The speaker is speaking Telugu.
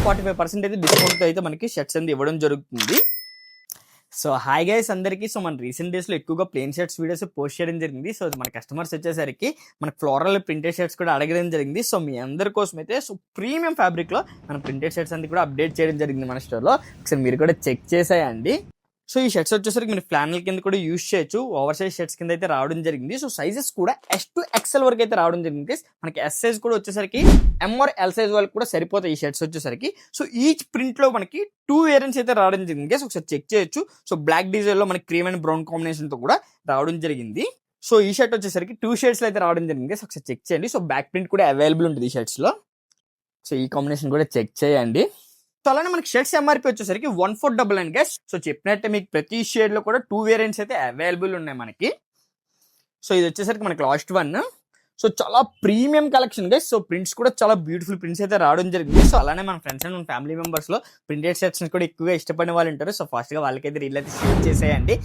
45% అయితే డిస్కౌంట్ అయితే మనకి షర్ట్స్ అనేది ఇవ్వడం జరుగుతుంది. సో హాయ్ గైస్ అందరికీ. సో మన రీసెంట్ డేస్లో ఎక్కువగా ప్లెయిన్ షర్ట్స్ వీడియోస్ పోస్ట్ చేయడం జరిగింది. సో మన కస్టమర్స్ వచ్చేసరికి మన ఫ్లోరల్ ప్రింటెడ్ షర్ట్స్ కూడా అడగడం జరిగింది. సో మీ అందరి కోసం అయితే సో ప్రీమియం ఫ్యాబ్రిక్లో మన ప్రింటెడ్ షర్ట్స్ అన్ని కూడా అప్డేట్ చేయడం జరిగింది మన స్టోర్లో. ఒకసారి మీరు కూడా చెక్ చేసేయండి. సో ఈ షర్ట్స్ వచ్చేసరికి మీరు ఫ్లానల్ కింద కూడా యూజ్ చేయొచ్చు. ఓవర్ సైజ్ షర్ట్స్ కింద అయితే రావడం జరిగింది. సో సైజెస్ కూడా S to XL వరకు అయితే రావడం జరిగింది. మనకి S సైజ్ కూడా వచ్చేసరికి M or L సైజ్ వాళ్ళకి కూడా సరిపోతాయి ఈ షర్ట్స్ వచ్చేసరికి. సో ఈచ్ ప్రింట్ లో మనకి 2 వేరియంట్స్ అయితే రావడం జరిగింది. ఒకసారి చెక్ చేయొచ్చు. సో బ్లాక్ డిజైన్ లో మనకి క్రీమ్ అండ్ బ్రౌన్ కాంబినేషన్ తో కూడా రావడం జరిగింది. సో ఈ షర్ట్ వచ్చేసరికి 2 షేడ్స్ లో అయితే రావడం జరిగింది. సో ఒకసారి చెక్ చేయండి. సో బ్యాక్ ప్రింట్ కూడా అవైలబుల్ ఉంటుంది ఈ షర్ట్స్ లో. సో ఈ కాంబినేషన్ కూడా చెక్ చేయండి. సో అలానే మనకి షర్ట్స్ MRP వచ్చేసరికి 1499 గైస్. సో చెప్పినట్టే మీకు ప్రతి షేడ్ లో కూడా 2 వేరియంట్స్ అయితే అవైలబుల్ ఉన్నాయి మనకి. సో ఇది వచ్చేసరికి మనకి లాస్ట్ వన్. సో చాలా premium collection guys. So prints కూడా చాలా బ్యూటిఫుల్ ప్రింట్స్ అయితే రావడం జరిగింది. సో అలానే మన ఫ్రెండ్స్ అండ్ మన ఫ్యామిలీ మెంబర్స్ లో ప్రింటెడ్ షర్ట్స్ కూడా ఎక్కువగా ఇష్టపడిన వాళ్ళు ఉంటారు. సో ఫాస్ట్ గా వాళ్ళకైతే రీల్ అయితే షేర్ చేసేయండి.